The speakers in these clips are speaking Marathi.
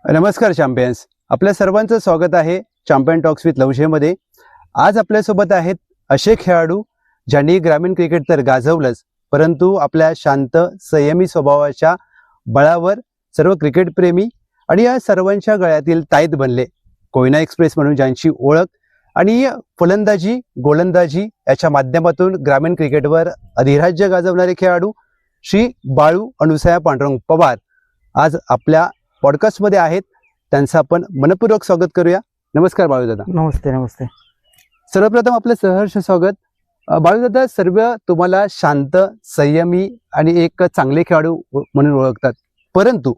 नमस्कार चॅम्पियन्स, आपल्या सर्वांचं स्वागत आहे चॅम्पियन टॉक्स विथ लवशेमध्ये. आज आपल्यासोबत आहेत असे खेळाडू ज्यांनी ग्रामीण क्रिकेट तर गाजवलंच, परंतु आपल्या शांत संयमी स्वभावाच्या बळावर सर्व क्रिकेटप्रेमी आणि या सर्वांच्या गळ्यातील ताईत बनले. कोयना एक्सप्रेस म्हणून ज्यांची ओळख आणि फलंदाजी गोलंदाजी याच्या माध्यमातून ग्रामीण क्रिकेटवर अधिराज्य गाजवणारे खेळाडू श्री बाळू अनुसया पांडुरंग पवार आज आपल्या पॉडकास्टमध्ये आहेत. त्यांचं आपण मनपूर्वक स्वागत करूया. नमस्कार बाळू दादा. नमस्ते. नमस्ते. सर्वप्रथम आपलं सहर्ष स्वागत. बाळू दादा, सर्व तुम्हाला शांत संयमी आणि एक चांगले खेळाडू म्हणून ओळखतात, परंतु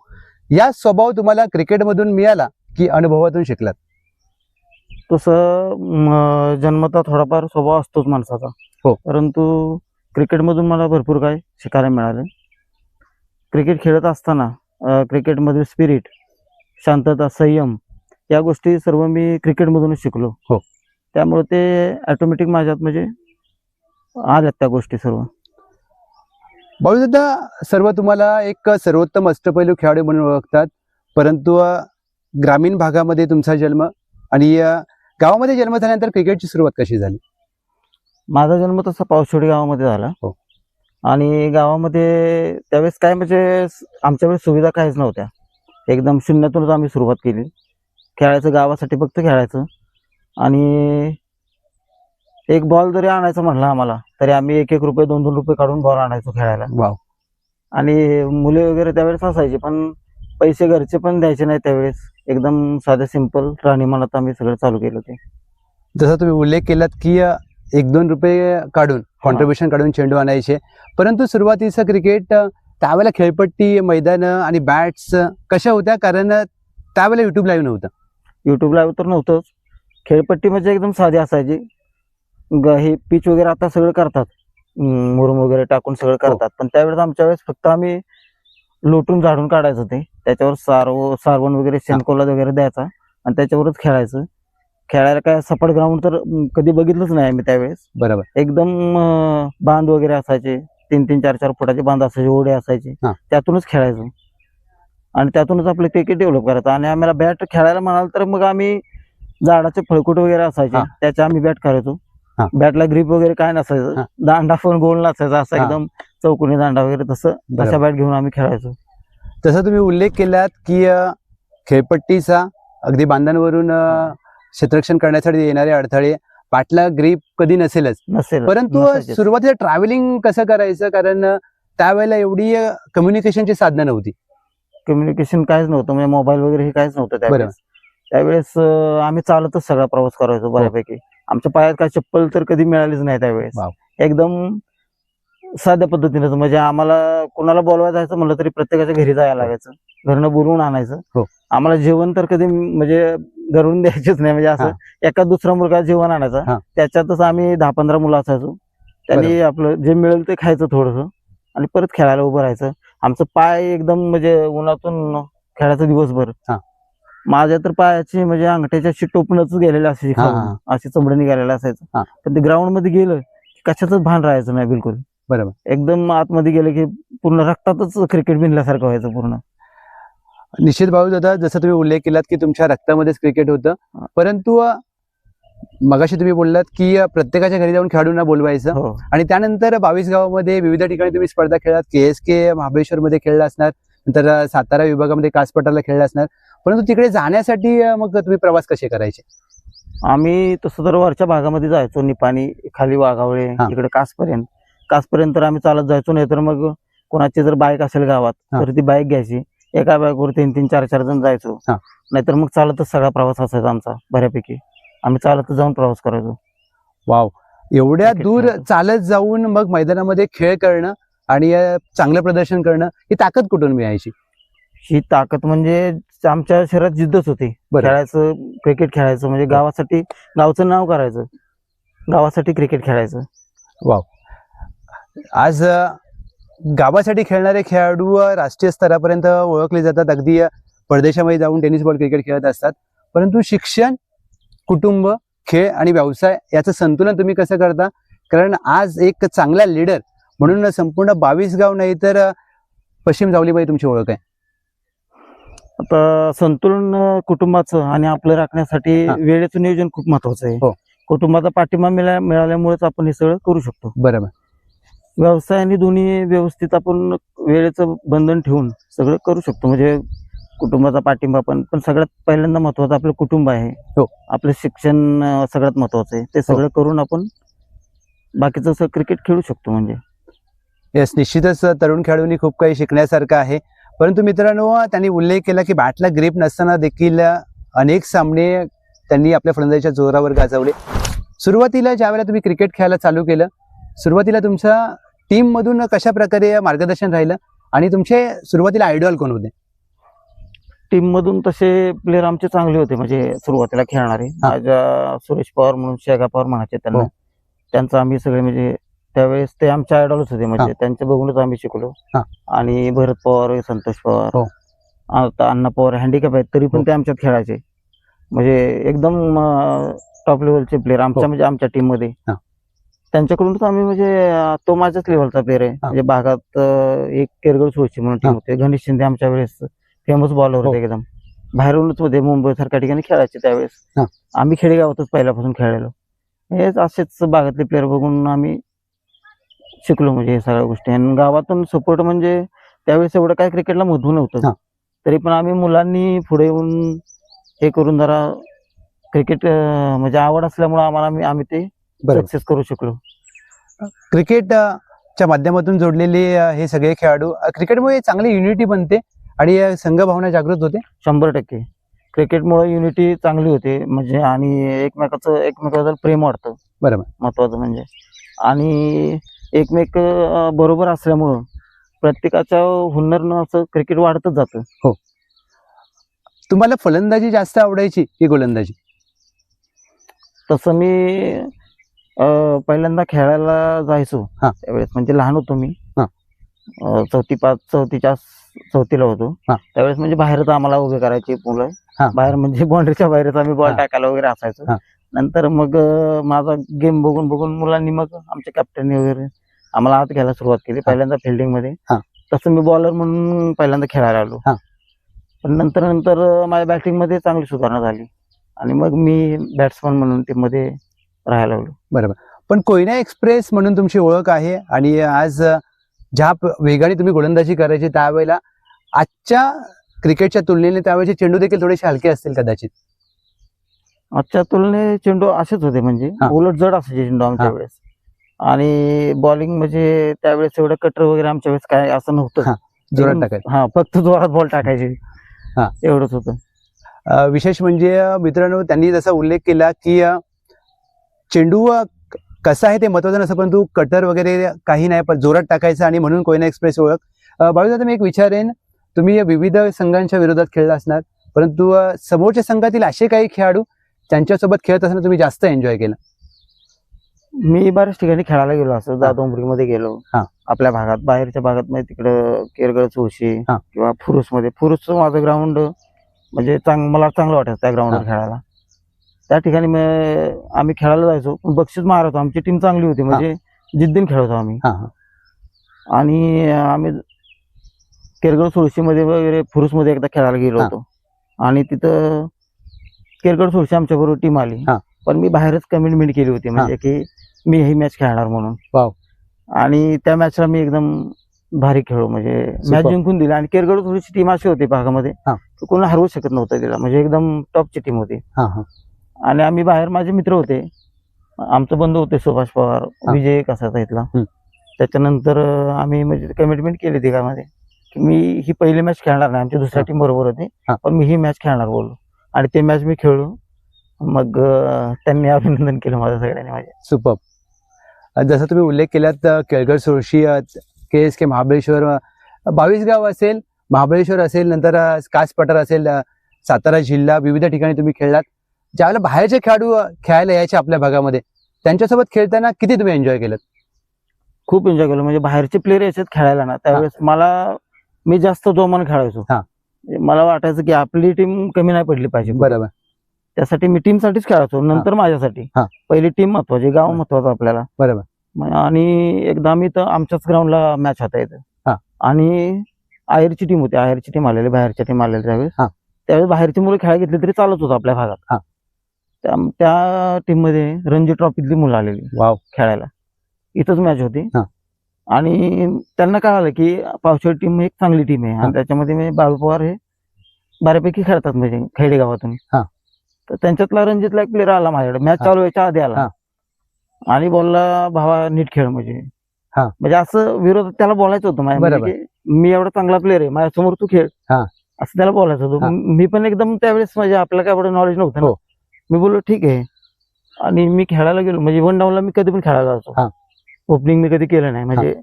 या स्वभाव तुम्हाला क्रिकेटमधून मिळाला की अनुभवातून शिकलात? तसं जन्मता थोडाफार स्वभाव असतोच माणसाचा. हो. परंतु क्रिकेटमधून मला भरपूर काय शिकायला मिळालं. क्रिकेट खेळत असताना क्रिकेटमधील स्पिरिट, शांतता, संयम या गोष्टी सर्व मी क्रिकेटमधूनच शिकलो. हो. त्यामुळे ते ऑटोमॅटिक माझ्यात म्हणजे आल्यात त्या गोष्टी सर्व. बाळू दादा, सर्व तुम्हाला एक सर्वोत्तम अष्टपैलू खेळाडू म्हणून ओळखतात, परंतु ग्रामीण भागामध्ये तुमचा जन्म आणि गावामध्ये जन्म झाल्यानंतर क्रिकेटची सुरुवात कशी झाली? माझा जन्म तसा पावसोडी गावामध्ये झाला. हो. आणि गावामध्ये त्यावेळेस काय म्हणजे आमच्याकडे सुविधा काहीच नव्हत्या. एकदम शून्यातूनच आम्ही सुरुवात केली. खेळायचं गावासाठी, फक्त खेळायचं. आणि एक बॉल जरी आणायचा म्हटला आम्हाला तरी आम्ही 1-1 रुपये 2-2 रुपये काढून बॉल आणायचो खेळायला. वाव. आणि मुले वगैरे त्यावेळेस असायचे, पण पैसे घरचे पण द्यायचे नाही त्यावेळेस. एकदम साधे सिंपल राहणीमानात आम्ही सगळं चालू केलं ते. जसा तुम्ही उल्लेख केलात की 1-2 रुपये काढून कॉन्ट्रीब्युशन काढून चेंडू आणायचे, परंतु सुरुवातीचं क्रिकेट त्यावेळेला खेळपट्टी, मैदानं आणि बॅट्स कशा होत्या? कारण त्यावेळेला युट्यूब लाईव्ह नव्हतं. युट्यूब लाईव्ह तर नव्हतंच. खेळपट्टी म्हणजे एकदम साधी असायची. हे पिच वगैरे आता सगळं करतात, मुरुम वगैरे टाकून सगळं करतात, पण त्यावेळेस आमच्या वेळेस फक्त आम्ही लोटून झाडून काढायचं ते. त्याच्यावर सारवण वगैरे शेणकोला वगैरे द्यायचा आणि त्याच्यावरच खेळायचं. खेळायला काय सपाट ग्राउंड तर कधी बघितलंच नाही आम्ही त्यावेळेस. बरोबर. एकदम बांध वगैरे असायचे, 3-3, 4-4 फुटाचे बांध असायचे, ओढे असायचे. त्यातूनच खेळायचो आणि त्यातूनच आपलं क्रिकेट डेव्हलप करायचं. आणि आम्हाला बॅट खेळायला म्हणाल तर मग आम्ही झाडाचे फळकुट वगैरे असायचे, त्याचे आम्ही बॅट करायचो. बॅटला ग्रीप वगैरे काय नसायचं, दांडा पण गोल नसायचा, असा एकदम चौकोनी दांडा वगैरे, तसं तशा बॅट घेऊन आम्ही खेळायचो. तसा तुम्ही उल्लेख केलात की खेळपट्टीचा अगदी बांधांवरून क्षेत्ररक्षण करण्यासाठी येणारे अडथळे, पाटला ग्रीप कधी नसेल, परंतु सुरुवातीला ट्रॅव्हलिंग कसं करायचं? कारण त्यावेळेला एवढी कम्युनिकेशनची साधनं नव्हती. कम्युनिकेशन काहीच नव्हतं, म्हणजे मोबाईल वगैरे हे काहीच नव्हतं त्यावेळेस. आम्ही चालतच सगळा प्रवास करायचो बऱ्यापैकी. आमच्या पायात काय चप्पल तर कधी मिळालीच नाही त्यावेळेस. एकदम साध्या पद्धतीनेच, म्हणजे आम्हाला कोणाला बोलवायला जायचं म्हणलं तरी प्रत्येकाच्या घरी जायला लागायचं, घरनं बोलवून आणायचं. आम्हाला जेवण तर कधी म्हणजे घरून द्यायचेच नाही, म्हणजे असं एका दुसरा मुलगा जेवण आणायचा, त्याच्यातच आम्ही 10-15 मुलं असायचो. त्यांनी आपलं जे मिळेल ते खायचं थोडंसं आणि परत खेळायला उभं राहायचं. आमचं पाय एकदम म्हणजे उन्हातून खेळायचं दिवसभर. माझ्या तर पायाची म्हणजे अंगठ्याच्या अशी टोपणच गेलेली असायची, अशी चमडं निघालेलं असायचं. पण ते ग्राउंड मध्ये गेलं की कशाचंच भान राहायचं नाही बिलकुल. बरोबर. एकदम आतमध्ये गेलं की पूर्ण रक्तातच क्रिकेट भिनल्यासारखं व्हायचं पूर्ण. निश्चित बाळू दादा, जसं तुम्ही उल्लेख केलात की तुमच्या रक्तामध्येच क्रिकेट होतं, परंतु मगाशी तुम्ही बोललात की प्रत्येकाच्या घरी जाऊन खेळाडूंना बोलवायचं आणि त्यानंतर 22 गावामध्ये विविध ठिकाणी तुम्ही स्पर्धा खेळलात. KSK महाबळेश्वर मध्ये खेळला असणार, नंतर सातारा विभागामध्ये कासपठारला खेळला असणार, परंतु तिकडे जाण्यासाठी मग तुम्ही प्रवास कसे करायचे? आम्ही तसं तर वरच्या भागामध्ये जायचो, निपाणी, खाली वाघावळे, इकडे कासपर्यंत तर आम्ही चालत जायचो. नाही तर मग कोणाची जर बाईक असेल गावात तर ती बाईक घ्यायची, एका बाईकवर 3-3, 4-4 जण जायचो. नाहीतर मग चालतच सगळा प्रवास असायचा आमचा बऱ्यापैकी. आम्ही चालतच जाऊन प्रवास करायचो. वाव. एवढ्या दूर चालत जाऊन मग मैदानामध्ये खेळ करणं आणि चांगलं प्रदर्शन करणं, ही ताकद कुठून मिळायची? ही ताकद म्हणजे आमच्या शरीरात जिद्दच होती. खेळायचं, क्रिकेट खेळायचं, म्हणजे गावासाठी, गावचं नाव करायचं, गावासाठी क्रिकेट खेळायचं. वाव. आज गावासाठी खेळणारे खेळाडू राष्ट्रीय स्तरापर्यंत ओळखले जातात, अगदी परदेशामध्ये जाऊन टेनिस बॉल क्रिकेट खेळत असतात, परंतु शिक्षण, कुटुंब, खेळ आणि व्यवसाय याचं संतुलन तुम्ही कसं करता? कारण आज एक चांगला लीडर म्हणून संपूर्ण 22 गाव नाही तर पश्चिम जावलीबाई तुमची ओळख आहे. आता संतुलन कुटुंबाचं आणि आपलं राखण्यासाठी हा. वेळेचं नियोजन खूप महत्वाचं आहे. हो. कुटुंबाचा पाठिंबा मिळाल्यामुळेच आपण हे सगळं करू शकतो. बरोबर. व्यवसाय आणि दोन्ही व्यवस्थित आपण वेळेचं बंधन ठेवून सगळं करू शकतो. म्हणजे कुटुंबाचा पाठिंबा पण सगळ्यात पहिल्यांदा महत्वाचं आपलं कुटुंब आहे. हो. आपलं शिक्षण सगळ्यात महत्वाचं आहे. ते सगळं करून आपण बाकीचं क्रिकेट खेळू शकतो. म्हणजे येस, निश्चितच तरुण खेळाडूंनी खूप काही शिकण्यासारखं आहे. परंतु मित्रांनो, त्यांनी उल्लेख केला की बॅटला ग्रीप नसताना देखील अनेक सामने त्यांनी आपल्या फलंदाजीच्या जोरावर गाजवले. सुरुवातीला ज्यावेळेला तुम्ही क्रिकेट खेळायला चालू केलं, सुरुवातीला तुमच्या टीम मधून कशा प्रकारे मार्गदर्शन राहिलं आणि तुमचे सुरुवातीला आयडॉल कोण होते? टीम मधून तसे प्लेअर आमचे चांगले होते. म्हणजे सुरुवातीला खेळणारे माझ्या सुरेश पवार म्हणून, शेगा पवार म्हणायचे त्यांना. हो. त्यांचं आम्ही सगळे म्हणजे त्यावेळेस ते आमचे आयडॉलच होते. म्हणजे हा. त्यांच्या बघूनच आम्ही शिकलो. हा. आणि भरत पवार, संतोष पवार, हो. आता अण्णा पवार हँडिकॅप आहेत तरी पण हो. ते आमच्यात खेळायचे. म्हणजे एकदम टॉप लेवलचे प्लेअर आमच्या म्हणजे आमच्या टीम मध्ये. हा. त्यांच्याकडूनच आम्ही म्हणजे तो माझ्याच लेवलचा प्लेअर आहे. म्हणजे भागात एक केरगळ सोळशी म्हणून टीम होते. गणेश शिंदे आमच्या वेळेस फेमस बॉलर होते एकदम. बाहेरूनच होते, मुंबई सारख्या ठिकाणी खेळायचे त्यावेळेस. हा. आम्ही खेडेगावातच पहिल्यापासून खेळलेलो. हेच असेच भागातले प्लेअर बघून आम्ही शिकलो म्हणजे हे सगळ्या गोष्टी. आणि गावातून सपोर्ट म्हणजे त्यावेळेस एवढं काय क्रिकेटला महत्व नव्हतं. हा. तरी पण आम्ही मुलांनी पुढे येऊन हे करून जरा क्रिकेट म्हणजे आवड असल्यामुळे आम्हाला आम्ही ते सक्सेस करू शकलो. क्रिकेटच्या माध्यमातून जोडलेले हे सगळे खेळाडू, क्रिकेटमुळे चांगली युनिटी बनते आणि संघभावना जागृत होते. 100% क्रिकेटमुळे युनिटी चांगली होते. म्हणजे आणि एकमेकाचं प्रेम वाढतं. बरोबर. महत्वाचं म्हणजे. आणि एकमेक बरोबर असल्यामुळं प्रत्येकाच्या हुन्नरनं असं क्रिकेट वाढतच जातं. हो. तुम्हाला फलंदाजी जास्त आवडायची की गोलंदाजी? तसं मी पहिल्यांदा खेळायला जायचो हा. त्यावेळेस. म्हणजे लहान होतो मी. हा. 4वीला होतो. हा. त्यावेळेस म्हणजे बाहेरच आम्हाला उभे करायचे मुलं. हा. बाहेर म्हणजे बाउंड्रीच्या बाहेरच आम्ही बॉल हा. टाकायला वगैरे असायचो. हा. नंतर मग माझा गेम बघून बघून मुलांनी मग आमच्या कॅप्टननी वगैरे आम्हाला आत घ्यायला सुरुवात केली. पहिल्यांदा फिल्डिंग मध्ये. हा. तसं मी बॉलर म्हणून पहिल्यांदा खेळायला आलो. हा. पण नंतर माझ्या बॅटिंग मध्ये चांगली सुधारणा झाली आणि मग मी बॅट्समन म्हणून टीम मध्ये राहायला लागलो. बरोबर. पण कोयना एक्सप्रेस म्हणून तुमची ओळख आहे आणि आज ज्या वेगाने तुम्ही गोलंदाजी करायची त्यावेळेला आजच्या क्रिकेटच्या तुलनेने त्यावेळेचे चेंडू देखील थोडेसे हलके असतील कदाचित. आजच्या तुलनेत चेंडू असेच होते. म्हणजे हा. उलट जड असायचे चेंडू आमच्या हा. वेळेस. आणि बॉलिंग म्हणजे त्यावेळेस एवढं कटर वगैरे आमच्या वेळेस काय असं नव्हतं. हा. जोरात टाकायचं. हा, फक्त जोरात बॉल टाकायचे. हा. एवढंच होतं. विशेष म्हणजे मित्रांनो, त्यांनी जसा उल्लेख केला की चेंडू कसा आहे ते महत्वाचं नसतं, परंतु कटर वगैरे काही नाही, पण जोरात टाकायचं आणि म्हणून कोयना एक्सप्रेस ओळख. बाळूदादा, मी एक विचारेन, तुम्ही विविध संघांच्या विरोधात खेळला असणार, परंतु समोरच्या संघातील असे काही खेळाडू त्यांच्यासोबत खेळत असताना तुम्ही जास्त एन्जॉय केलं? मी बऱ्याच ठिकाणी खेळायला गेलो. असं जाधवमध्ये गेलो. हा. आपल्या भागात, बाहेरच्या भागात म्हणजे तिकडं केरगळ चोशी हा. किंवा फुरुसमध्ये. फुरुसचं माझं ग्राउंड म्हणजे मला चांगलं वाटायचं त्या ग्राउंडवर खेळायला. त्या ठिकाणी आम्ही खेळायला जायचो, पण बक्षीस मारायचो. आमची टीम चांगली होती. म्हणजे जिद्दीने खेळतो आम्ही. आणि आम्ही केरगळ सोळशीमध्ये वगैरे फुरुसमध्ये एकदा खेळायला गेलो होतो. आणि तिथं केरगळ सोळशी आमच्या बरोबर टीम आली. पण मी बाहेरच कमिटमेंट केली होती, म्हणजे की मी ही मॅच खेळणार म्हणून. वाव. आणि त्या मॅचला मी एकदम भारी खेळलो. म्हणजे मॅच जिंकून दिली. आणि केरगळ थोडीशी टीम अशी होती भागामध्ये की कोणी हरवू शकत नव्हतं तिला. म्हणजे एकदम टॉपची टीम होती. आणि आम्ही बाहेर, माझे मित्र होते, आमचे बंधू होते सुभाष पवार, विजय कसाचा इथला. त्याच्यानंतर आम्ही म्हणजे कमिटमेंट केली तिघांमध्ये की मी ही पहिली मॅच खेळणार नाही. आमची दुसऱ्या टीम बरोबर होती, पण मी ही मॅच खेळणार बोललो. आणि ते मॅच मी खेळलो. मग त्यांनी अभिनंदन केलं माझं सगळ्यांनी. माझे सुपर. जसं तुम्ही उल्लेख केलात, केळगळ सोळशी, KSK महाबळेश्वर, 22 गाव असेल, महाबळेश्वर असेल, नंतर कास पठार असेल, सातारा जिल्हा, विविध ठिकाणी तुम्ही खेळलात. ज्यावेळेला बाहेरचे खेळाडू खेळायला यायचे आपल्या भागामध्ये, त्यांच्यासोबत खेळताना किती तुम्ही एन्जॉय केलं? खूप एन्जॉय केलं. म्हणजे बाहेरचे प्लेयर यायचे खेळायला ना, त्यावेळेस मी जास्त जोमाने खेळायचो. मला वाटायचं की आपली टीम कमी नाही पडली पाहिजे. बरोबर. त्यासाठी मी टीम साठीच खेळायचो. नंतर माझ्यासाठी पहिली टीम महत्वाची, गाव महत्वाचं आपल्याला. बरोबर. आणि एकदा मी तर आमच्याच ग्राउंडला मॅच होता इथं. आणि आहेरची टीम होती, आहेरची टीम आलेली, बाहेरच्या टीम आलेल्या त्यावेळेस. हा. त्यावेळेस बाहेरची मुलं खेळायला घेतली तरी चालत होतं आपल्या हा. भागात. त्या टीम मध्ये रणजी ट्रॉफीतली मुलं आलेली वाव. खेळायला. इथंच मॅच होती. हा. आणि त्यांना कळालं की पावसाळी टीम एक चांगली टीम आहे हा. आणि त्याच्यामध्ये म्हणजे बाळू पवार हे बऱ्यापैकी खेळतात म्हणजे खेडे गावातून. हा. तर त्यांच्यातला रणजितला एक प्लेअर आला माझ्याकडे, मॅच हा. चालू व्हायच्या आधी आला हा. आणि बोलला, भावा नीट खेळ म्हणजे. हा. म्हणजे असं विरोधात त्याला बोलायचं होतं माझ्या, म्हणजे बरोबर. की मी एवढा चांगला प्लेअर आहे, माझ्यासमोर तू खेळ, हा. असं त्याला बोलायचं हा. होतं. मी पण एकदम त्यावेळेस म्हणजे आपल्याला काय एवढं नॉलेज नव्हतं ना. हो. मी बोललो ठीक आहे. आणि मी खेळायला गेलो, म्हणजे वन डाऊनला मी कधी पण खेळायला हा. जायचो. ओपनिंग मी कधी केलं नाही, म्हणजे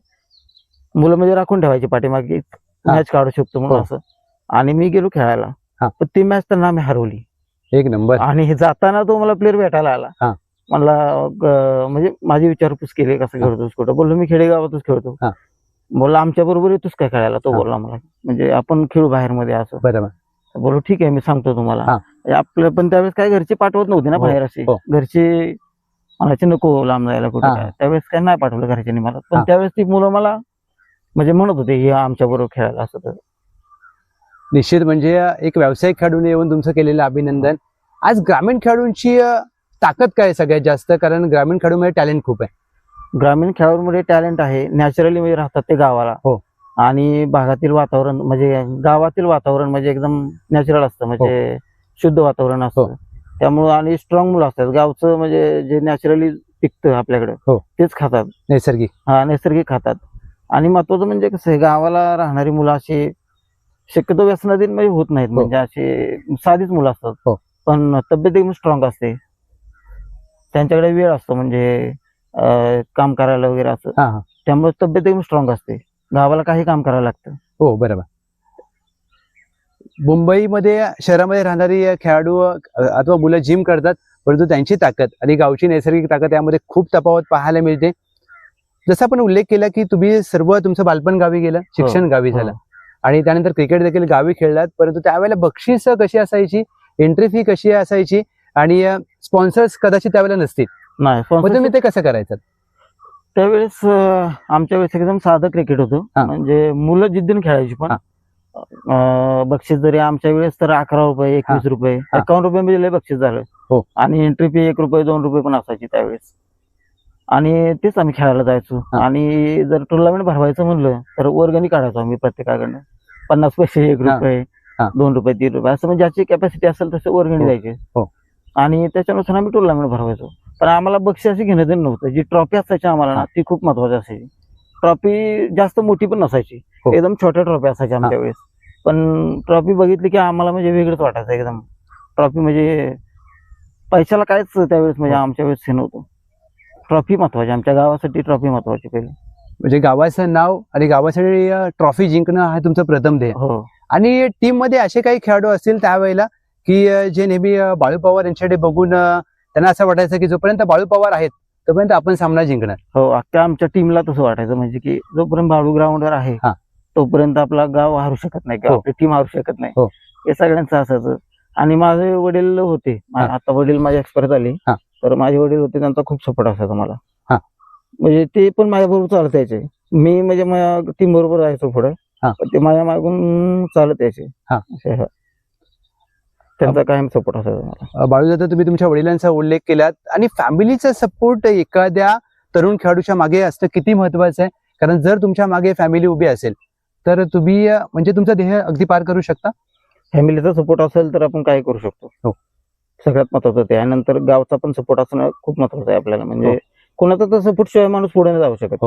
मुलं म्हणजे राखून ठेवायची पाठीमागे, मॅच काढू शकतो म्हणून हो. असं. आणि मी गेलो खेळायला. हा. पण ती मॅच त्यांना आम्ही हरवली. एक नंबर. आणि हे जाताना तो मला प्लेअर भेटायला आला. हा. मला म्हणजे माझी विचारपूस केली, कसं खेळतोस, कुठं. बोललो मी खेडेगावातच खेळतो. हा. बोलला आमच्या बरोबर येतोस काय खेळायला, तो हा. बोलला मला, म्हणजे आपण खेळू बाहेर मध्ये असं. बरोबर. बोललो ठीक आहे, मी सांगतो तुम्हाला. हा. आपलं पण त्यावेळेस काय घरचे पाठवत नव्हते ना हो. बाहेर असे. हो. घरचे म्हणायचे नको लांब जायला कुठे हा. काय. त्यावेळेस काय नाही पाठवलं घरच्यांनी मला. पण हा. त्यावेळेस ती मुलं मला म्हणजे म्हणत होते हे आमच्या बरोबर खेळायला असं. तर निश्चित म्हणजे एक व्यावसायिक खेळाडूने येऊन तुमचं केलेलं अभिनंदन. आज ग्रामीण खेळाडूंची ताकद काय आहे सगळ्यात जास्त, कारण ग्रामीण खेळाडूमध्ये टॅलेंट खूप आहे. ग्रामीण खेळाडूमध्ये टॅलेंट आहे, नॅचरली म्हणजे राहतात ते गावाला. हो. आणि भागातील वातावरण म्हणजे गावातील वातावरण म्हणजे एकदम नॅचरल असतं, म्हणजे शुद्ध वातावरण असतं. त्यामुळं आणि स्ट्रॉंग मुलं असतात. गावचं म्हणजे जे नॅचरली पिकतं आपल्याकडे हो. तेच खातात. नैसर्गिक. हा, नैसर्गिक खातात. आणि महत्वाचं म्हणजे कसं आहे, गावाला राहणारी मुलं अशी शक्यतो व्यसनाधीन म्हणजे होत नाहीत, म्हणजे अशी साधीच मुलं असतात. हो. पण तब्येत एकदम स्ट्रॉंग असते. त्यांच्याकडे वेळ असतो म्हणजे काम करायला वगैरे असं. हा, हा. त्यामुळे तब्येत एकदम स्ट्रॉंग असते. गावाला काही काम करायला लागतं. हो, बरोबर. मुंबईमध्ये शहरामध्ये राहणारी खेळाडू अथवा मुलं जिम करतात, परंतु त्यांची ताकद आणि गावची नैसर्गिक ताकद यामध्ये खूप तफावत पाहायला मिळते. जसं आपण उल्लेख केला की तुम्ही सर्व तुमचं बालपण गावी गेलं, शिक्षण गावी झालं, आणि त्यानंतर क्रिकेट देखील गावी खेळलात. परंतु त्यावेळेला बक्षीस कशी असायची, एंट्री फी कशी असायची, आणि स्पॉन्सर्स कदाचित त्यावेळेला नसतील, नाही मग तुम्ही ते कसं करायचं? त्यावेळेस आमच्या वेळेस एकदम साधं क्रिकेट होतं. हा. म्हणजे मुलं जिद्दीने खेळायची. पण बक्षीस जरी आमच्या वेळेस तर 11 रुपये, 21 रुपये, 51 रुपये म्हणजे लय बक्षीस झालं. हो. आणि एंट्री फी 1 रुपये, 2 रुपये पण असायची त्यावेळेस. आणि तेच आम्ही खेळायला जायचो. आणि जर टुर्नामेंट भरवायचं म्हणलं तर वर्गणी काढायचो आम्ही प्रत्येकाकडनं. 50 पैसे, 1 रुपये, 2 रुपये, 3 रुपये, असं म्हणजे ज्याची कॅपॅसिटी असेल तसं वर्गणी द्यायची. आणि त्याच्यानुसार आम्ही टुर्नामेंट भरवायचो. पण आम्हाला बक्षीस अशी घेणं देणं नव्हतं. जी ट्रॉफी असायची आम्हाला ना, ती खूप महत्वाची असायची. ट्रॉफी जास्त मोठी पण नसायची, एकदम छोट्या ट्रॉफी असायच्या आमच्या वेळेस. पण ट्रॉफी बघितली की आम्हाला म्हणजे वेगळंच वाटायचं एकदम. ट्रॉफी म्हणजे पैशाला कायच त्यावेळेस म्हणजे आमच्या वेळेस हे नव्हतं. ट्रॉफी महत्वाची, आमच्या गावासाठी ट्रॉफी महत्वाची पहिली. म्हणजे गावाचं नाव आणि गावासाठी ट्रॉफी जिंकणं हा तुमचं प्रथम ध्येय. हो. आणि टीम मध्ये असे काही खेळाडू असतील त्यावेळेला की जे नेहमी बाळू पवार यांच्याकडे बघून त्यांना असं वाटायचं की जोपर्यंत बाळू पवार आहेत तोपर्यंत आपण सामना जिंकणार? हो, अख्ख्या आमच्या टीमला तसं वाटायचं, म्हणजे की जोपर्यंत बाळू ग्राउंडवर आहे तोपर्यंत आपला गाव हारू शकत नाही, आपली टीम हारू शकत नाही, हे सगळ्यांचं असायचं. आणि माझे वडील होते, आता वडील माझे एक्सपायर झाले, तर माझे वडील होते, त्यांचा खूप सपोर्ट असायचा मला. म्हणजे ते पण माझ्या बरोबर चालत यायचे. मी म्हणजे माझ्या टीम बरोबर जायचो पुढे, ते माझ्या मागून चालत यायचे. त्यांचा कायम सपोर्ट असायचा मला. बाळूदादा, तुम्ही तुमच्या वडिलांचा उल्लेख केलात, आणि फॅमिलीचा सपोर्ट एखाद्या तरुण खेळाडूच्या मागे असणं किती महत्वाचं आहे. कारण जर तुमच्या मागे फॅमिली उभी असेल तर तुम्ही म्हणजे तुमचं ध्येय अगदी पार करू शकता. फॅमिलीचा सपोर्ट असेल तर आपण काय करू शकतो. सगळ्यात महत्वाचं ते आहे. नंतर गावचा पण सपोर्ट असणं खूप महत्वाचं आहे आपल्याला. म्हणजे कोणाचा तर सपोर्ट शिवाय माणूस पुढे नाही जाऊ शकत.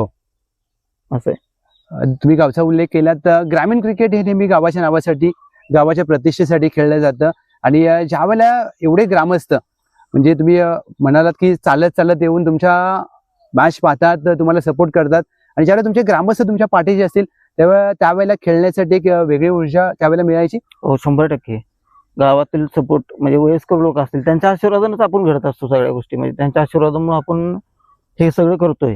असं आहे. तुम्ही गावचा उल्लेख केला, तर ग्रामीण क्रिकेट हे नेहमी गावाच्या नावासाठी, गावाच्या प्रतिष्ठेसाठी खेळलं जातं. आणि ज्यावेळेला एवढे ग्रामस्थ, म्हणजे तुम्ही म्हणालात की चालत चालत येऊन तुमच्या मॅच पाहतात, तुम्हाला सपोर्ट करतात, आणि ज्यावेळेला तुमचे ग्रामस्थ तुमच्या पाठीशी असतील त्यावेळेला खेळण्यासाठी एक वेगळी ऊर्जा त्यावेळेला मिळायची. हो, 100%. गावातील सपोर्ट म्हणजे वयस्कर लोक असतील त्यांच्या आशीर्वादानेच आपण घडत असतो सगळ्या गोष्टी. म्हणजे त्यांच्या आशीर्वादामुळे आपण हे सगळं करतोय.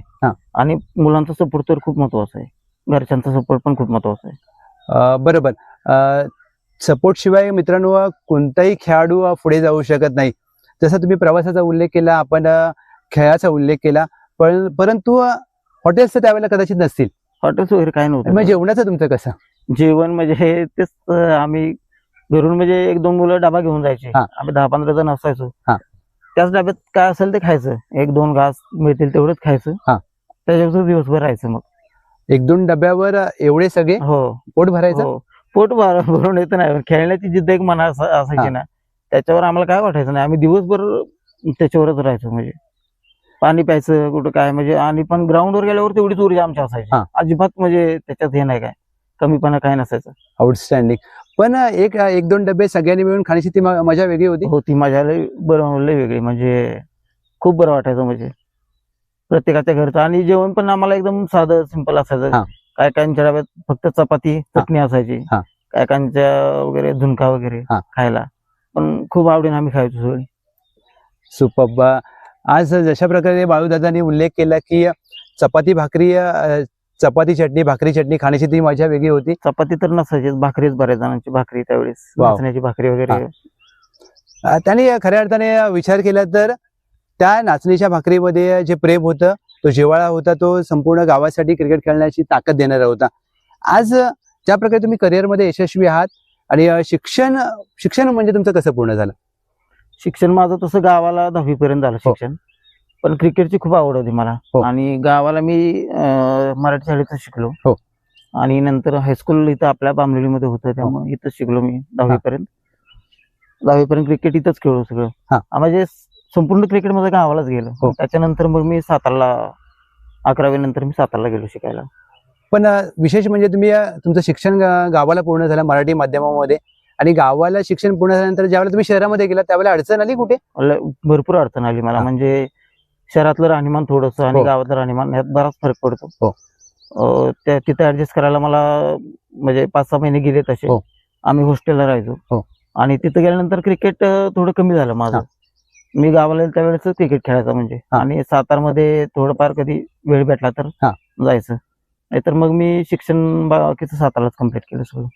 आणि मुलांचा सपोर्ट तर खूप महत्वाचा आहे, घरच्यांचा सपोर्ट पण खूप महत्वाचा आहे. बरोबर. सपोर्ट शिवाय मित्रांनो कोणताही खेळाडू पुढे जाऊ शकत नाही. जसा तुम्ही प्रवासाचा उल्लेख केला, आपण खेळाचा उल्लेख केला, परंतु हॉटेल्स त्यावेळेला कदाचित नसतील. हॉटेल्स वगैरे काय नव्हतं. मग जेवणाचं तुमचं कसं? जेवण म्हणजे हे तेच आम्ही घरून म्हणजे 1-2 मुलं डबा घेऊन जायचे. हा. आम्ही 10-15 जण असायचो. हा. त्याच डब्यात काय असेल ते खायचं. 1-2 घास मिळतील तेवढंच खायचं. हा. त्याच्यावर दिवसभर राहायचं मग. 1-2 डब्यावर एवढे सगळे हो पोट भरायचं. हो पोट भरून येत नाही. खेळण्याची जिद्द एक मनात असायची ना, त्याच्यावर आम्हाला काय वाटायचं नाही. आम्ही दिवसभर त्याच्यावरच राहायचो. म्हणजे पाणी प्यायचं कुठं काय म्हणजे, आणि पण ग्राउंडवर गेल्यावर तेवढीच ऊर्जा आमची असायची. हा. अजिबात म्हणजे त्याच्यात हे नाही काय कमीपणा काय नसायचं. आउटस्टँडिंग. पण 1-2 डबे सगळ्यांनी मिळून खाण्याची ती मजा वेगळी होती. हो ती मजा लय वेगळी म्हणजे खूप बरं वाटायचं. म्हणजे प्रत्येकाच्या घरचं आणि जेवण पण आम्हाला एकदम साधं सिंपल असायचं. हा. काय काहींच्या डब्यात फक्त चपाती चटणी असायची. हा. काय काहींच्या वगैरे झुणका वगैरे हा. खायला, पण खूप आवडीने आम्ही खायचो सगळी. सुपर्ब. आज जशा प्रकारे बाळूदादांनी उल्लेख केला की चपाती भाकरी चपाती चटणी भाकरी चटणी खाण्याची ती मजा वेगळी होती. चपाती तर नसायचीच, भाकरीच बऱ्याच जणांची भाकरी त्यावेळेस, वाव. नाचण्याची भाकरी वगैरे. त्यांनी खऱ्या अर्थाने विचार केला तर त्या नाचणीच्या भाकरीमध्ये जे प्रेम होतं, तो जिव्हाळा होता, तो संपूर्ण गावासाठी क्रिकेट खेळण्याची ताकद देणारा होता. आज ज्या प्रकारे तुम्ही करिअरमध्ये यशस्वी आहात आणि शिक्षण म्हणजे तुमचं कसं पूर्ण झालं? शिक्षण माझं तसं गावाला 10वी पर्यंत झालं हो. शिक्षण, पण क्रिकेटची खूप आवड होती मला. हो. आणि गावाला मी मराठी शाळेतच शिकलो. हो. आणि नंतर हायस्कूल इथं आपल्या बामलेलीमध्ये होतं, त्यामुळे इथंच शिकलो मी 10वी पर्यंत. 10वी पर्यंत क्रिकेट इथंच खेळलो सगळं. म्हणजे संपूर्ण क्रिकेट मध्ये गावालाच गेलो. हो. त्याच्यानंतर मग मी सातारला 11वी नंतर मी सातारला गेलो शिकायला. पण विशेष म्हणजे तुम्ही तुमचं शिक्षण गावाला पूर्ण झालं मराठी माध्यमामध्ये, आणि गावाला शिक्षण पूर्ण झाल्यानंतर ज्यावेळेला तुम्ही शहरामध्ये गेला त्यावेळेला अडचण आली कुठे? भरपूर अडचण आली मला. म्हणजे शहरातलं राहणीमान थोडंसं आणि गावातलं राहणीमान यात बराच फरक पडतो. तिथे ऍडजस्ट करायला मला म्हणजे 5-6 महिने गेले तसे. आम्ही हॉस्टेलला राहायचो. आणि तिथे गेल्यानंतर क्रिकेट थोडं कमी झालं माझं. मी गावाला त्यावेळेस क्रिकेट खेळायचं म्हणजे. आणि सातारमध्ये थोडंफार कधी वेळ भेटला तर जायचं, नाहीतर मग मी शिक्षण बाकीचं सातारलाच कम्प्लीट केलं सगळं.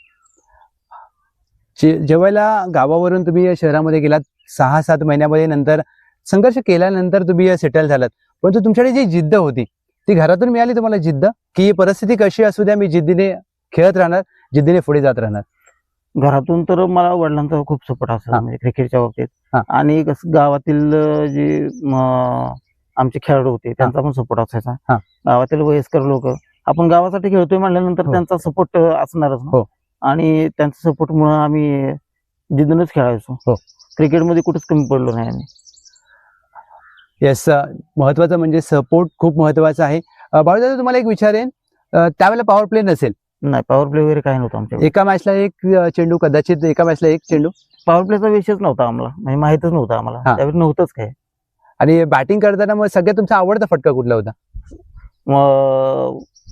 जेव्हा गावावरून तुम्ही शहरामध्ये गेलात 6-7 महिन्यामध्ये, नंतर संघर्ष केल्यानंतर तुम्ही सेटल झालात, परंतु तुमच्याकडे जी जिद्द होती ती घरातून मिळाली तुम्हाला जिद्द, की परिस्थिती कशी असू द्या मी जिद्दीने खेळत राहणार, जिद्दीने पुढे जात राहणार? घरातून तर मला वडिलांचा खूप सपोर्ट असायचा म्हणजे क्रिकेटच्या बाबतीत. आणि गावातील जे आमचे खेळाडू होते त्यांचा पण सपोर्ट असायचा. गावातील वयस्कर लोक, आपण गावासाठी खेळतोय म्हटल्यानंतर त्यांचा सपोर्ट असणारच ना. आणि त्यांच्या सपोर्टमुळे आम्ही जिद्दीनेच खेळायचो. क्रिकेटमध्ये कुठेच कमी पडलो नाही आम्ही. येस, महत्वाचं म्हणजे सपोर्ट खूप महत्वाचा आहे. बाळूदादा तुम्हाला एक विचारेन, त्यावेळेला पॉवर प्ले नसेल? नाही, पॉवर प्ले वगैरे काही नव्हतं आमच्या. एका मॅचला 1 चेंडू, कदाचित एका मॅचला 1 चेंडू. पॉवर प्लेचा विषयच नव्हता आम्हाला, म्हणजे माहितच नव्हतं आम्हाला त्यावेळी, नव्हतंच काय. आणि बॅटिंग करताना मग सगळ्यात तुमचा आवडता फटका कुठला होता?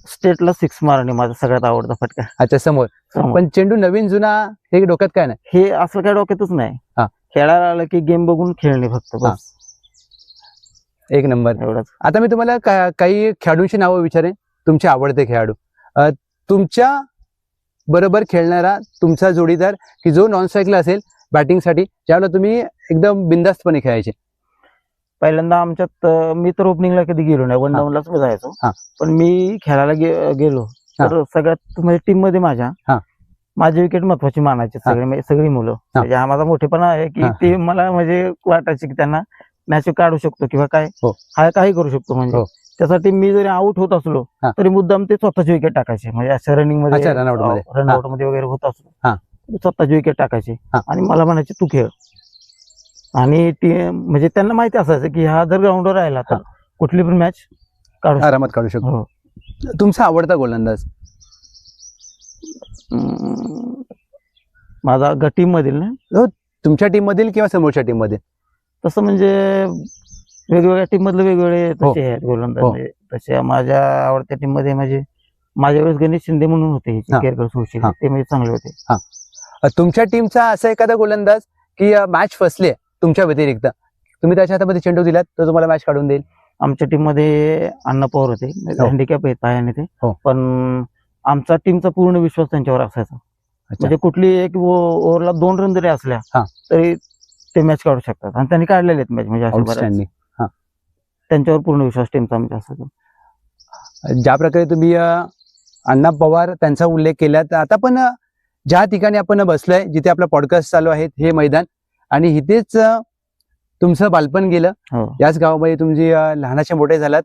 स्टेटला 6 मारणे माझा सगळ्यात आवडता फटका. अच्छा, समोर. पण चेंडू नवीन जुना हे डोक्यात काय नाही? हे असं काय डोक्यातच नाही. खेळायला आलं की गेम बघून खेळणे फक्त, बस. एक नंबर, एवढंच. आता मी तुम्हाला काही खेळाडूंची नावं विचारेन, तुमचे आवडते खेळाडू, तुमच्या बरोबर खेळणारा तुमचा जोडीदार, की जो नॉन स्ट्राईकला असेल बॅटिंगसाठी, ज्यावेळेला तुम्ही एकदम बिनधास्तपणे खेळायचे. पहिल्यांदा आमच्यात मी तर ओपनिंगला कधी गेलो नाही, 1 डाऊनलाच मी जायचो. पण मी खेळायला गेलो तर सगळ्यात म्हणजे टीम मध्ये माझी विकेट महत्वाची मानायची सगळी मुलं. म्हणजे हा माझा मोठेपणा आहे की ते मला म्हणजे वाटायचे की त्यांना मॅच काढू शकतो किंवा काय हा काही करू शकतो. म्हणजे त्यासाठी मी जरी आउट होत असलो तरी मुद्दाम ते स्वतःची विकेट टाकायचे. म्हणजे अशा रनिंग मध्ये, रनआउट मध्ये वगैरे होत असलो स्वतःची विकेट टाकायची आणि मला म्हणायचे तू खेळ. आणि म्हणजे त्यांना माहिती असायचं की हा जर ग्राउंडवर राहिला तर कुठली पण मॅच आरामात काढू शकतो. तुमचा आवडता गोलंदाज? माझा टीम मधील ना, तुमच्या टीम मधील किंवा समोरच्या टीम मध्ये? तसं म्हणजे वेगवेगळ्या टीम मधले वेगवेगळे तसे आहेत गोलंदाज. म्हणजे तसे माझ्या आवडत्या टीम मध्ये म्हणजे माझ्या वेळेस गणेश शिंदे म्हणून होते, केरकर सोडशील, ते म्हणजे चांगले होते. तुमच्या टीमचा असा एखादा गोलंदाज की मॅच फसले तुमच्या व्यतिरिक्त, तुम्ही त्याच्या हातामध्ये चेंडू दिलात तर तुम्हाला मॅच काढून देईल? आमच्या टीम मध्ये अण्णा पवार होते, हँडिकॅप आहेत पायाने ते, पण आमचा टीमचा पूर्ण विश्वास त्यांच्यावर असायचा. म्हणजे कुठली एक ओव्हरला 2 रन जरी असल्या तरी ते मॅच काढू शकतात, आणि त्यांनी काढलेले आहेत मॅच. म्हणजे त्यांच्यावर पूर्ण विश्वास टीमचा आमच्या असायचा. ज्या प्रकारे तुम्ही अण्णा पवार त्यांचा उल्लेख केला. तर आता पण ज्या ठिकाणी आपण बसलोय, जिथे आपला पॉडकास्ट चालू आहे, हे मैदान आणि इथेच तुमचं बालपण गेलं. हो. याच गावामध्ये तुमची लहानाचे मोठे झालात.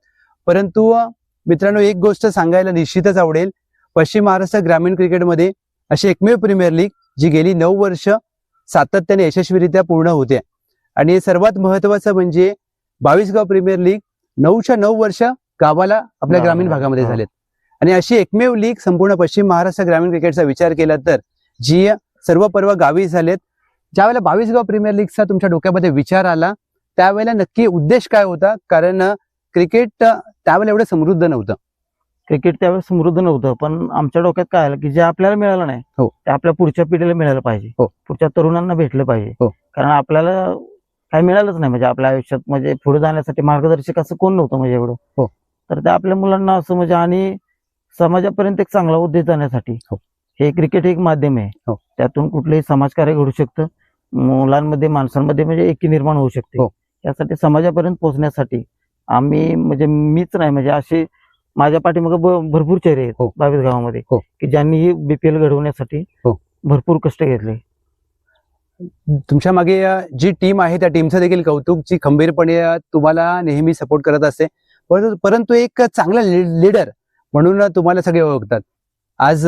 परंतु मित्रांनो, एक गोष्ट सांगायला निश्चितच आवडेल, पश्चिम महाराष्ट्र ग्रामीण क्रिकेटमध्ये अशी एकमेव प्रीमियर लीग जी गेली 9 वर्ष सातत्याने यशस्वीरित्या पूर्ण होते. आणि सर्वात महत्वाचं म्हणजे 22 गाव प्रीमियर लीग 9च्या 9 वर्ष गावाला आपल्या ग्रामीण भागामध्ये झालेत. आणि अशी एकमेव लीग संपूर्ण पश्चिम महाराष्ट्र ग्रामीण क्रिकेटचा विचार केला तर जी सर्व पर्व गावी झालेत. ज्यावेळेला 22 गाव प्रीमियर लीगचा तुमच्या डोक्यामध्ये विचार आला, त्यावेळेला नक्की उद्देश काय होता? कारण क्रिकेट त्यावेळेला एवढं समृद्ध नव्हतं. क्रिकेट त्यावेळेस समृद्ध नव्हतं, पण आमच्या डोक्यात काय आलं की जे आपल्याला मिळालं नाही ते आपल्या पुढच्या पिढीला मिळालं पाहिजे, पुढच्या तरुणांना भेटलं पाहिजे. कारण आपल्याला काही मिळालंच नाही, म्हणजे आपल्या आयुष्यात म्हणजे पुढे जाण्यासाठी मार्गदर्शक असं कोण नव्हतं म्हणजे एवढं. तर त्या आपल्या मुलांना असं म्हणजे आणि समाजापर्यंत एक चांगला उद्देश जाण्यासाठी हे क्रिकेट एक माध्यम आहे. त्यातून कुठलंही समाजकार्य घडू शकतं, मुलांमध्ये माणसांमध्ये म्हणजे एकी निर्माण होऊ शकते. त्यासाठी समाजापर्यंत पोहोचण्यासाठी आम्ही म्हणजे मीच नाही, म्हणजे असे माझ्या पाठीमागे भरपूर चेहरे आहेत 22 गावामध्ये की ज्यांनी ही बीपीएल घडवण्यासाठी भरपूर कष्ट घेतले. तुमच्या मागे जी टीम आहे त्या टीमचं देखील कौतुक, जी खंबीरपणे तुम्हाला नेहमी सपोर्ट करत असते. परंतु एक चांगला लीडर म्हणून तुम्हाला सगळे ओळखतात. आज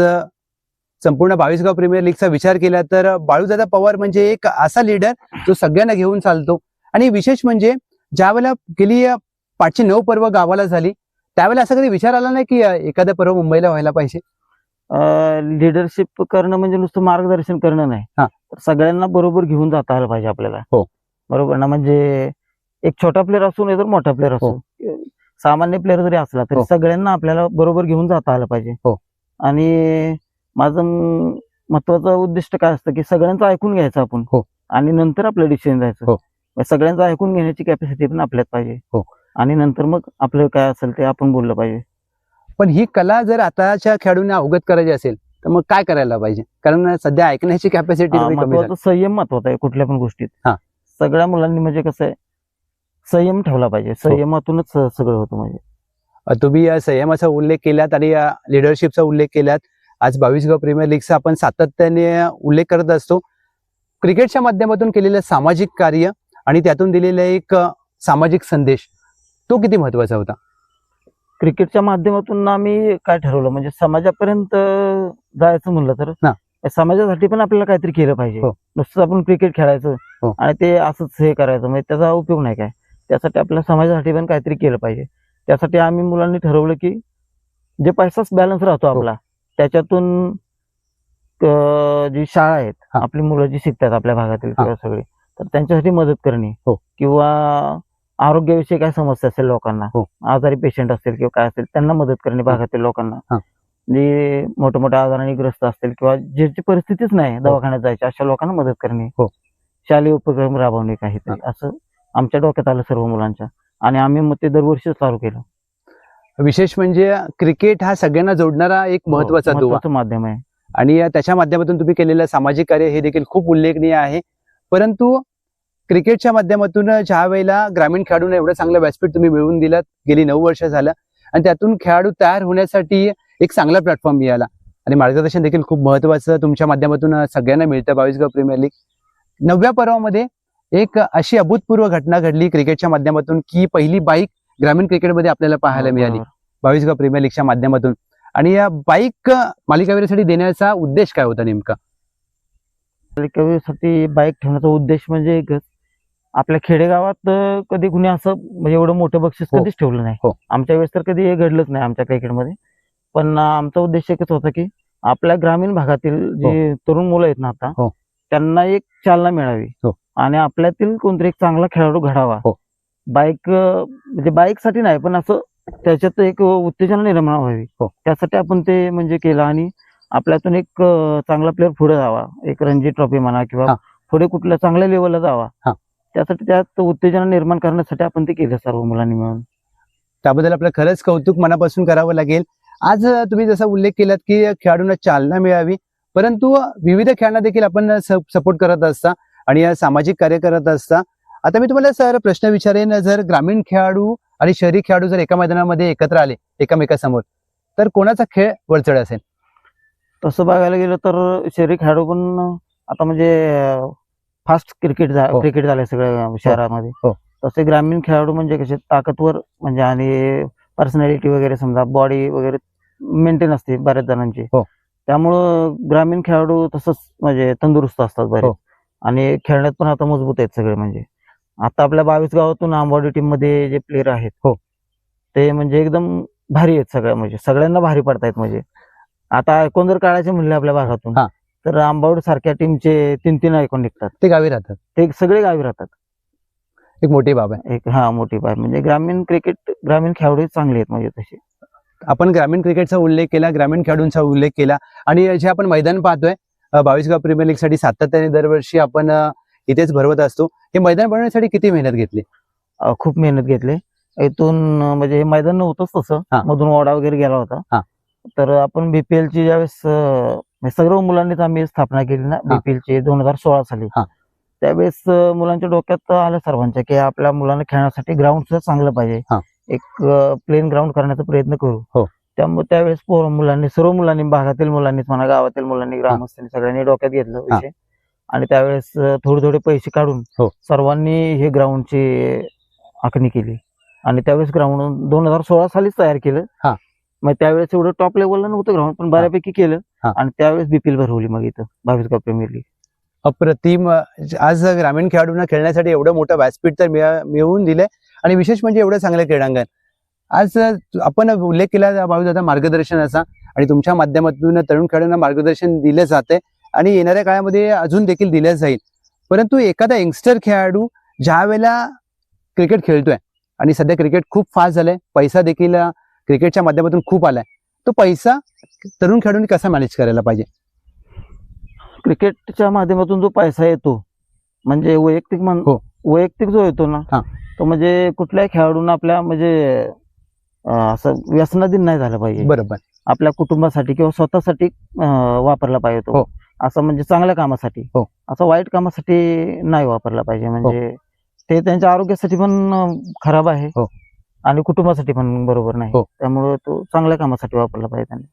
संपूर्ण 22 गाव प्रीमियर लीगचा विचार केला तर बाळूदादा पवार म्हणजे एक असा लीडर जो सगळ्यांना घेऊन चालतो. आणि विशेष म्हणजे ज्यावेळेला गेली 5ची 9 पर्व गावाला झाली, त्यावेळेला असं कधी विचार आला नाही की एखादा पर्व मुंबईला व्हायला पाहिजे? लिडरशिप करणं म्हणजे नुसतं मार्गदर्शन करणं नाही, तर सगळ्यांना बरोबर घेऊन जाता आलं पाहिजे आपल्याला. बरोबर ना? म्हणजे एक छोटा प्लेअर असू नाही तर मोठा प्लेअर असू, सामान्य प्लेअर जरी असला तरी सगळ्यांना आपल्याला बरोबर घेऊन जाता आलं पाहिजे. आणि माझं महत्वाचं उद्दिष्ट काय असतं की सगळ्यांचं ऐकून घ्यायचं आपण आणि नंतर आपलं डिसिजन द्यायचं. सगळ्यांचं ऐकून घेण्याची कॅपॅसिटी पण आपल्यात पाहिजे आणि नंतर मग आपलं काय असेल ते आपण बोललं पाहिजे. पण ही कला जर आताच्या खेळाडूंना अवगत करायची असेल तर मग काय करायला पाहिजे? कारण सध्या ऐकण्याची कॅपॅसिटी संयम महत्वाचा आहे कुठल्या पण गोष्टीत. सगळ्या मुलांनी म्हणजे कसं आहे, संयम ठेवला पाहिजे. संयमातूनच सगळं होतं. म्हणजे तुम्ही या संयमाचा उल्लेख केलात आणि या लिडरशिपचा उल्लेख केलात. आज 22 गाव प्रीमियर लीगचा आपण सातत्याने उल्लेख करत असतो. क्रिकेटच्या माध्यमातून केलेलं सामाजिक कार्य आणि त्यातून दिलेला एक सामाजिक संदेश, तो किती महत्वाचा होता? क्रिकेटच्या माध्यमातून आम्ही काय ठरवलं म्हणजे समाजापर्यंत जायचं म्हणलं तर समाजासाठी पण आपल्याला काहीतरी केलं पाहिजे. नुसतं आपण क्रिकेट खेळायचं आणि ते असंच हे करायचं म्हणजे त्याचा उपयोग नाही काय. त्यासाठी आपल्या समाजासाठी पण काहीतरी केलं पाहिजे. त्यासाठी आम्ही मुलांनी ठरवलं की जे पैसाच बॅलन्स राहतो आपला, त्याच्यातून जी शाळा आहेत, आपली मुलं जी शिकतात आपल्या भागातील किंवा सगळे, तर त्यांच्यासाठी मदत करणे किंवा आरोग्याविषयी काय समस्या असेल लोकांना, आजारी पेशंट असतील किंवा काय असेल त्यांना मदत करणे, भागातील लोकांना जे मोठ्या मोठ्या आजाराने ग्रस्त असतील किंवा ज्याची परिस्थितीच नाही दवाखान्यात जायची अशा लोकांना मदत करणे, शालेय उपक्रम राबवणे काहीतरी, असं आमच्या डोक्यात आलं सर्व मुलांच्या. आणि आम्ही मग ते दरवर्षी चालू केलं. विशेष म्हणजे क्रिकेट हा सगळ्यांना जोडणारा एक महत्वाचा माध्यम आहे आणि त्याच्या माध्यमातून तुम्ही केलेलं सामाजिक कार्य हे देखील खूप उल्लेखनीय आहे. परंतु क्रिकेटच्या माध्यमातून ज्या वेळेला ग्रामीण खेळाडूंना एवढं चांगलं व्यासपीठ तुम्ही मिळवून दिलात, गेली 9 वर्ष झालं, आणि त्यातून खेळाडू तयार होण्यासाठी एक चांगला प्लॅटफॉर्म मिळाला आणि मार्गदर्शन देखील खूप महत्वाचं तुमच्या माध्यमातून सगळ्यांना मिळतं. 22 गाव प्रीमियर लीग 9व्या पर्वामध्ये एक अशी अभूतपूर्व घटना घडली क्रिकेटच्या माध्यमातून की पहिली बाईक ग्रामीण क्रिकेटमध्ये आपल्याला पाहायला मिळाली 22 गाव प्रीमियर लीगच्या माध्यमातून. आणि या बाईक मालिकावीरासाठी देण्याचा उद्देश काय होता नेमका? मालिकावीरासाठी बाईक ठेवण्याचा उद्देश म्हणजे एकच, आपल्या खेडेगावात कधी कुणी असं म्हणजे एवढं मोठं बक्षीस कधीच ठेवलं नाही. आमच्या वेळेस तर कधी हे घडलंच नाही आमच्या क्रिकेटमध्ये. पण आमचा उद्देश एकच होता की आपल्या ग्रामीण भागातील जे तरुण मुलं आहेत ना आता, त्यांना एक चालना मिळावी आणि आपल्यातील कोणतरी एक चांगला खेळाडू घडावा. बाईक म्हणजे बाईकसाठी नाही, पण असं त्याच्यात एक उत्तेजना निर्माण व्हावी, त्यासाठी आपण ते म्हणजे केलं. आणि आपल्यातून एक चांगला प्लेअर पुढे जावा, एक रणजी ट्रॉफी म्हणा किंवा पुढे कुठल्या चांगल्या लेवलला जावा, त्यासाठी त्यात उत्तेजना निर्माण करण्यासाठी आपण ते केलं सर्व मुलांनी मिळून. त्याबद्दल आपलं खरंच कौतुक मनापासून करावं लागेल. आज तुम्ही जसा उल्लेख केलात की खेळाडूंना चालना मिळावी, परंतु विविध खेळांना देखील आपण सपोर्ट करत असता आणि सामाजिक कार्य करत असता. आता मी तुम्हाला सर प्रश्न विचारेन, जर ग्रामीण खेळाडू आणि शहरी खेळाडू जर एका मैदानामध्ये एकत्र आले एकमेकासमोर, तर कोणाचा खेळ वरचढ असेल? तसं बघायला गेलं तर शहरी खेळाडू पण आता म्हणजे फास्ट क्रिकेट हो. क्रिकेट झालंय सगळ्या शहरामध्ये. हो. तसे ग्रामीण खेळाडू म्हणजे कसे ताकदवर म्हणजे आणि पर्सनॅलिटी वगैरे समजा बॉडी वगैरे मेंटेन असते बऱ्याच जणांची. हो. त्यामुळं ग्रामीण खेळाडू तसंच म्हणजे तंदुरुस्त असतात बरेच. हो. आणि खेळण्यात पण आता मजबूत आहेत सगळे. म्हणजे आता आपल्या 22 गावातून आंबवडी टीम मध्ये जे प्लेयर आहेत हो. ते म्हणजे एकदम भारी आहेत सगळ्या. म्हणजे सगळ्यांना भारी पडतायत. म्हणजे आता आयकॉन जर काढायचे म्हणले आपल्या भागातून हा. तर आंबवडी सारख्या टीमचे 3-3 आयकॉन निघतात. ते गावी राहतात, ते सगळे गावी राहतात. एक मोठी बाब आहे. एक मोठी बाब म्हणजे ग्रामीण खेळाडू चांगले आहेत म्हणजे तसे. आपण ग्रामीण क्रिकेटचा उल्लेख केला, ग्रामीण खेळाडूंचा उल्लेख केला आणि जे आपण मैदान पाहतोय 22 गाव प्रीमियर लीग साठी सातत्याने दरवर्षी आपण इथेच भरवत असतो. हे मैदान बनवण्यासाठी किती मेहनत घेतली? खूप मेहनत घेतली. इथून म्हणजे हे मैदान नव्हतंच तसं, मधून ओढा वगैरे गेला होता. तर आपण BPL ची ज्यावेळेस सर्व मुलांनीच आम्ही स्थापना केली ना BPL ची 2016 साली. त्यावेळेस मुलांच्या डोक्यात आलं सर्वांच्या की आपल्या मुलांना खेळण्यासाठी ग्राउंड सुद्धा चांगलं पाहिजे. एक प्लेन ग्राउंड करण्याचा प्रयत्न करू. त्यामुळे त्यावेळेस सर्व मुलांनी भागातील मुलांनीच म्हणा, गावातील मुलांनी, ग्रामस्थांनी सगळ्यांनी डोक्यात घेतलं विषय. आणि त्यावेळेस थोडे पैसे काढून सर्वांनी हे ग्राउंडची आखणी केली. आणि त्यावेळेस ग्राउंड 2016 सालीच तयार केलं. मग त्यावेळेस एवढं टॉप लेवलला नव्हतं ग्राउंड, पण बऱ्यापैकी केलं. आणि त्यावेळेस BPL भरवली मग इथं 22 गाव प्रीमियर लीग. अप्रतिम. आज ग्रामीण खेळाडूंना खेळण्यासाठी एवढं मोठं व्यासपीठ तर मिळवून दिलंय आणि विशेष म्हणजे एवढं चांगलं क्रीडांगण. आज आपण उल्लेख केला भाऊदादा मार्गदर्शनाचा आणि तुमच्या माध्यमातून तरुण खेळाडूंना मार्गदर्शन दिलं जाते आणि येणाऱ्या काळामध्ये अजून देखील दिलं जाईल. परंतु एखादा यंगस्टर खेळाडू ज्या वेळेला क्रिकेट खेळतोय आणि सध्या क्रिकेट खूप फास्ट झालंय, पैसा देखील क्रिकेटच्या माध्यमातून खूप आलाय, तो पैसा तरुण खेळाडूंनी कसा मॅनेज करायला पाहिजे? क्रिकेटच्या माध्यमातून जो पैसा येतो म्हणजे वैयक्तिक जो येतो ना तो म्हणजे कुठल्याही खेळाडूंना आपल्या म्हणजे असं व्यसनाधीन नाही झालं पाहिजे. बरोबर. आपल्या कुटुंबासाठी किंवा स्वतःसाठी वापरला पाहिजे तो. असं म्हणजे चांगल्या कामासाठी, असं वाईट कामासाठी नाही वापरला पाहिजे. म्हणजे ते त्यांच्या आरोग्यासाठी पण खराब आहे आणि कुटुंबासाठी पण बरोबर नाही. त्यामुळे तो चांगल्या कामासाठी वापरला पाहिजे त्यांनी.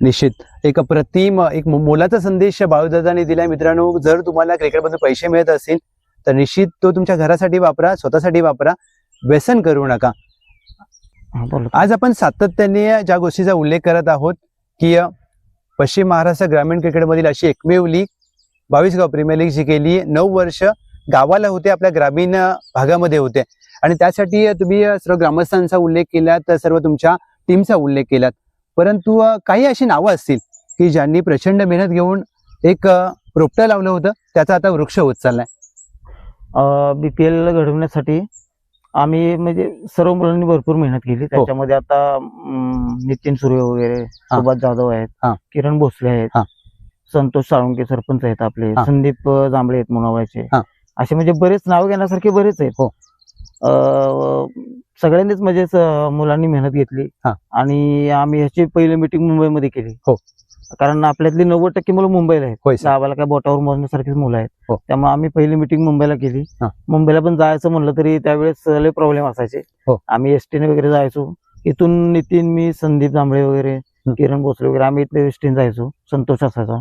निश्चित एक अप्रतिम एक मोलाचा संदेश बाळूदादांनी दिलाय. मित्रांनो, जर तुम्हाला क्रिकेटमधून पैसे मिळत असतील तर निश्चित तो तुमच्या घरासाठी वापरा, स्वतःसाठी वापरा, व्यसन करू नका. आज आपण सातत्याने ज्या गोष्टीचा उल्लेख करत आहोत की पश्चिम महाराष्ट्र ग्रामीण क्रिकेटमधील अशी एकमेव लीग 22 गाव प्रीमियर लीग जी गेली 9 वर्ष गावाला होते, आपल्या ग्रामीण भागामध्ये होते आणि त्यासाठी तुम्ही सर्व ग्रामस्थांचा उल्लेख केलात, सर्व तुमच्या टीमचा उल्लेख केलात. परंतु काही अशी नावं असतील की ज्यांनी प्रचंड मेहनत घेऊन एक रोपटं लावलं होतं, त्याचा आता वृक्ष होत चाललाय. BPL घडवण्यासाठी आम्ही म्हणजे सर्व मुलांनी भरपूर मेहनत केली. त्याच्यामध्ये आता नितीन सूर्य वगैरे, सुभाष जाधव आहेत, किरण भोसले आहेत, संतोष साळुंके सरपंच आहेत आपले, संदीप जांभळे आहेत मुनावळ्याचे, असे म्हणजे बरेच नाव घेण्यासारखे बरेच आहेत. सगळ्यांनीच म्हणजे मुलांनी मेहनत घेतली आणि आम्ही ह्याची पहिली मीटिंग मुंबईमध्ये केली. कारण आपल्यातली 90% मुलं मुंबईला आहेत, गावाला काय बोटावर मोजण्यासारखीच मुलं आहेत. त्यामुळे आम्ही पहिली मीटिंग मुंबईला केली. मुंबईला पण जायचं म्हणलं तरी त्यावेळेस लय प्रॉब्लेम असायचे. आम्ही एसटीने वगैरे जायचो. इथून नितीन, मी, संदीप जांभळे वगैरे, किरण भोसले वगैरे आम्ही इथले एसटीने जायचो. संतोष असायचा.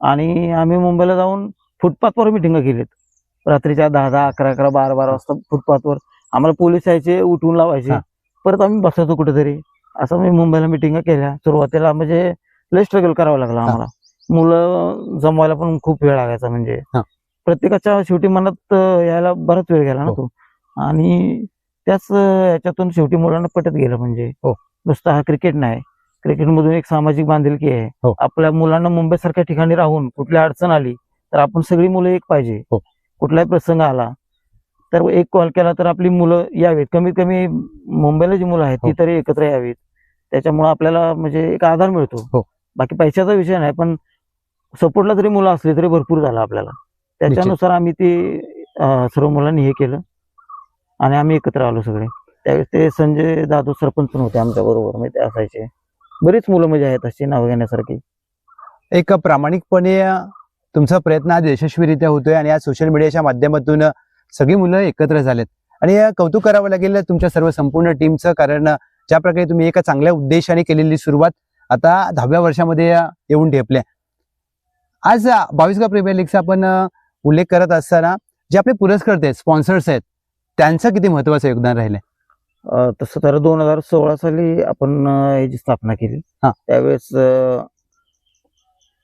आणि आम्ही मुंबईला जाऊन फुटपाथवर मिटिंग केलीत. रात्रीच्या 10-10, 11-11, 12-12 वाजता फुटपाथवर आम्हाला पोलीस यायचे, उठवून लावायचे. परत आम्ही बसायचो कुठेतरी. असं मी मुंबईला मिटिंग केल्या. सुरुवातीला म्हणजे लय स्ट्रगल करावं लागलं आम्हाला. मुलं जमवायला पण खूप वेळ लागायचा. म्हणजे प्रत्येकाच्या शेवटी मनात यायला बराच वेळ गेला ना तो. आणि त्याच याच्यातून शेवटी मुलांना पटत गेलं. म्हणजे नुसतं हा क्रिकेट नाही, क्रिकेटमधून एक सामाजिक बांधिलकी आहे. आपल्या मुलांना मुंबई सारख्या ठिकाणी राहून कुठली अडचण आली तर आपण सगळी मुलं एक पाहिजे. कुठलाही प्रसंग आला तर एक कॉल केला तर आपली मुलं यावीत. कमीत कमी मुंबईला जी मुलं आहेत ती तरी एकत्र यावीत. त्याच्यामुळे आपल्याला म्हणजे एक आधार मिळतो. बाकी पैशाचा विषय नाही, पण सपोर्टला जरी मुलं असली तरी भरपूर झालं आपल्याला. त्याच्यानुसार आम्ही ती सर्व मुलांनी हे केलं आणि आम्ही एकत्र आलो सगळे. त्यावेळेस ते संजय जाधव सरपंच पण होते आमच्या बरोबर. म्हणजे ते असायचे बरीच मुलं म्हणजे आहेत अशी नाव घेण्यासारखी. एक प्रामाणिकपणे तुमचा प्रयत्न आज यशस्वीरित्या होतोय आणि आज सोशल मीडियाच्या माध्यमातून सगळी मुलं एकत्र झालेत आणि कौतुक करावं लागेल तुमच्या सर्व संपूर्ण टीमचं. कारण ज्या प्रकारे तुम्ही एका चांगल्या उद्देशाने केलेली सुरुवात आता 10व्या वर्षामध्ये येऊन ठेपल्या. आज 22 प्रीमियर लीगचा आपण उल्लेख करत असताना जे आपले पुरस्कर्ते आहेत, स्पॉन्सर्स आहेत, त्यांचं किती महत्वाचं योगदान राहिलंय? तसं तर 2016 साली आपण याची स्थापना केली. हा. त्यावेळेस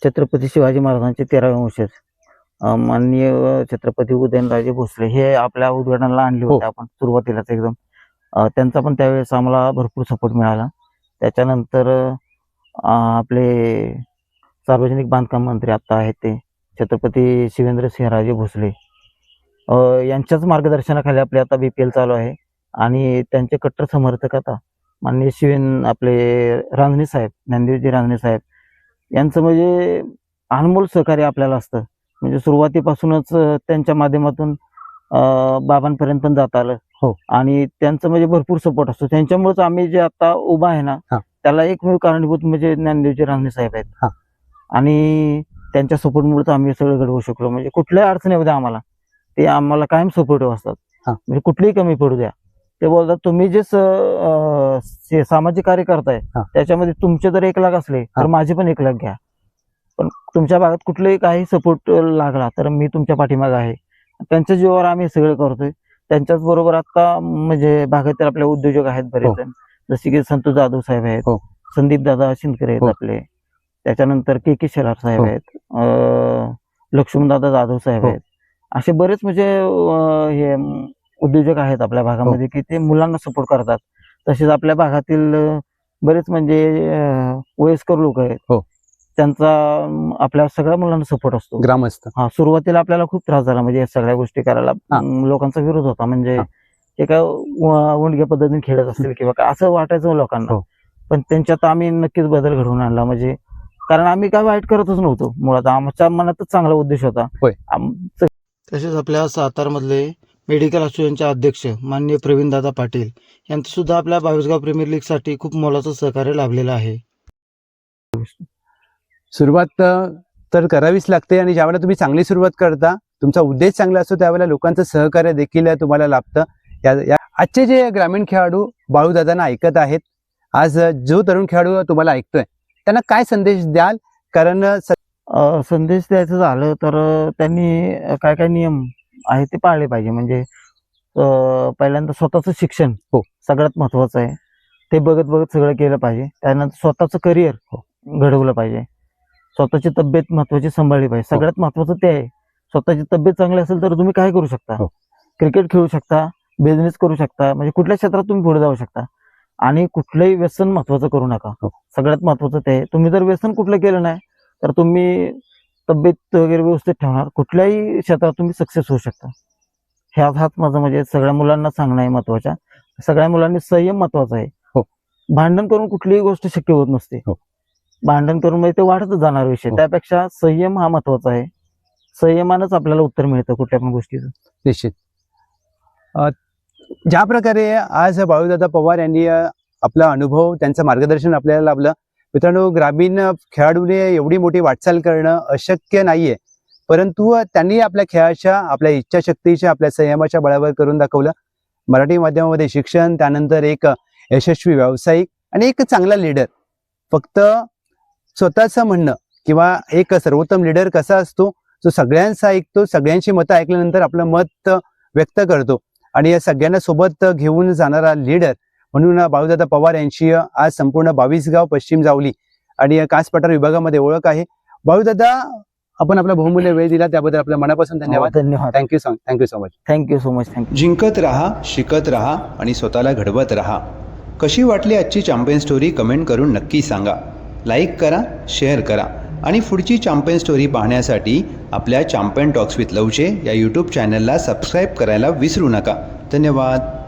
छत्रपती शिवाजी महाराजांचे 13वे वंशज माननीय छत्रपती उदयनराजे भोसले हे आपल्या उद्घाटनाला आणले होते आपण सुरुवातीलाच एकदम. त्यांचा पण त्यावेळेस आम्हाला भरपूर सपोर्ट मिळाला. त्याच्यानंतर आपले सार्वजनिक बांधकाम मंत्री आता आहेत ते छत्रपती शिवेंद्रसिंहराजे भोसले यांच्याच मार्गदर्शनाखाली आपले आता BPL चालू आहे. आणि त्यांचे कट्टर समर्थक आता माननीय आपले रांजणे साहेब, ज्ञानदेवजी रांजणे साहेब यांचं म्हणजे अनमोल सहकार्य आपल्याला असतं. म्हणजे सुरुवातीपासूनच त्यांच्या माध्यमातून बाबांपर्यंत पण जाता आलं. आणि त्यांचं म्हणजे भरपूर सपोर्ट असतो. त्यांच्यामुळेच आम्ही जे आता उभा आहे ना त्याला एकमेव कारणीभूत म्हणजे ज्ञानदेवजी रांजणे साहेब आहेत. आणि त्यांच्या सपोर्टमुळेच आम्ही सगळं घडवू शकलो. म्हणजे कुठल्याही अडचणीमध्ये ते आम्हाला कायम सपोर्टिव्ह असतात. म्हणजे कुठलीही कमी पडू द्या ते बोलतात तुम्ही जे सामाजिक कार्य करताय त्याच्यामध्ये तुमचे जर 1 लाख असले तर माझे पण 1 लाख घ्या. पण तुमच्या भागात कुठलेही काही सपोर्ट लागला तर मी तुमच्या पाठीमागे आहे. त्यांच्या जीवावर आम्ही सगळं करतोय. त्यांच्याच बरोबर आता म्हणजे भागातील आपले उद्योजक आहेत बरेच जण, जसे की संतोष जाधव साहेब आहेत, संदीप दादा शिंदकरे आहेत आपले, त्याच्यानंतर KK शेलार साहेब आहेत, लक्ष्मणदादा जाधव साहेब आहेत. असे बरेच म्हणजे हे उद्योजक आहेत आपल्या भागामध्ये की ते मुलांना सपोर्ट करतात. तसेच आपल्या भागातील बरेच म्हणजे वयस्कर लोक आहेत, त्यांचा आपल्या सगळ्या मुलांना सपोर्ट असतो. ग्रामस्थ सुरुवातीला आपल्याला खूप त्रास झाला म्हणजे या सगळ्या गोष्टी करायला. लोकांचा विरोध होता. म्हणजे ते काय वंडग्या पद्धतीने खेळत असतील किंवा काय असं वाटायचं लोकांना. पण त्यांच्यात आम्ही नक्कीच बदल घडवून आणला. म्हणजे कारण आम्ही काय वाईट करतच नव्हतो. मुळात आमच्या मनातच चांगला उद्देश होता. तसेच आपल्या सातारमधले मेडिकल असोसिएशनचे अध्यक्ष माननीय प्रवीणदादा पाटील यांचं सुद्धा आपल्या 22 प्रीमियर लीग साठी खूप मोलाचं सहकार्य लाभलेलं आहे. सुरुवात तर करावीच लागते आणि ज्यावेळेला तुम्ही चांगली सुरुवात करता, तुमचा उद्देश चांगला असतो, त्यावेळेला लोकांचं सहकार्य देखील तुम्हाला लाभतं. आजचे जे ग्रामीण खेळाडू बाळूदादांना ऐकत आहेत, आज जो तरुण खेळाडू तुम्हाला ऐकतोय त्यांना काय संदेश द्याल? कारण संदेश द्यायचं झालं तर त्यांनी काय काय नियम आहे ते पाळले पाहिजे. म्हणजे पहिल्यांदा स्वतःचं शिक्षण सगळ्यात महत्वाचं आहे. ते बघत बघत सगळं केलं पाहिजे. त्यानंतर स्वतःचं करिअर घडवलं पाहिजे. स्वतःची तब्येत महत्वाची सांभाळली पाहिजे. सगळ्यात महत्वाचं ते आहे. स्वतःची तब्येत चांगली असेल तर तुम्ही काय करू शकता, क्रिकेट खेळू शकता, बिझनेस करू शकता, म्हणजे कुठल्या क्षेत्रात तुम्ही पुढे जाऊ शकता. आणि कुठलंही व्यसन महत्वाचं करू नका. सगळ्यात महत्वाचं ते आहे. तुम्ही जर व्यसन कुठलं केलं नाही तर तुम्ही तब्येत वगैरे व्यवस्थित ठेवणार, कुठल्याही क्षेत्रात तुम्ही सक्सेस होऊ शकता. हाच माझं म्हणजे सगळ्या मुलांना सांगणं आहे. महत्वाच्या सगळ्या मुलांनी संयम महत्वाचा आहे. भांडण करून कुठलीही गोष्ट शक्य होत नसते. भांडण करून म्हणजे ते वाढतच जाणार विषय. त्यापेक्षा संयम हा महत्वाचा आहे. संयमानंच आपल्याला उत्तर मिळतं कुठल्या पण गोष्टीचं. निश्चित. ज्या प्रकारे आज बाळूदादा पवार यांनी आपला अनुभव, त्यांचं मार्गदर्शन आपल्याला लाभलं. मित्रांनो, ग्रामीण खेळाडूने एवढी मोठी वाटचाल करणं अशक्य नाहीये, परंतु त्यांनी आपल्या खेळाच्या, आपल्या इच्छाशक्तीच्या, आपल्या संयमाच्या बळावर करून दाखवलं. मराठी माध्यमामध्ये शिक्षण, त्यानंतर एक यशस्वी व्यावसायिक आणि एक चांगला लीडर. फक्त स्वतःचं म्हणणं किंवा एक सर्वोत्तम लीडर कसा असतो, जो सगळ्यांचं ऐकतो, सगळ्यांची मतं ऐकल्यानंतर आपलं मत व्यक्त करतो आणि या सगळ्यांना सोबत घेऊन जाणारा लीडर म्हणून बाळूदादा पवार यांची आज संपूर्ण 22 गाव, पश्चिम जावली आणि कास पठार विभागामध्ये ओळख आहे. बाळूदादा, आपण आपला बहुमूल्य वेळ दिला त्याबद्दल आपल्या मनापासून धन्यवाद. Thank you so much. Thank you so much. जिंकत राहा, शिकत राहा आणि स्वतःला घडवत राहा. कशी वाटली आजची चॅम्पियन स्टोरी कमेंट करून नक्की सांगा. लाईक करा, शेअर करा आणि पुढची चॅम्पियन स्टोरी पाहण्यासाठी आपल्या चॅम्पियन टॉक्स विथ लवचे या यूट्यूब चॅनलला सबस्क्राईब करायला विसरू नका. धन्यवाद.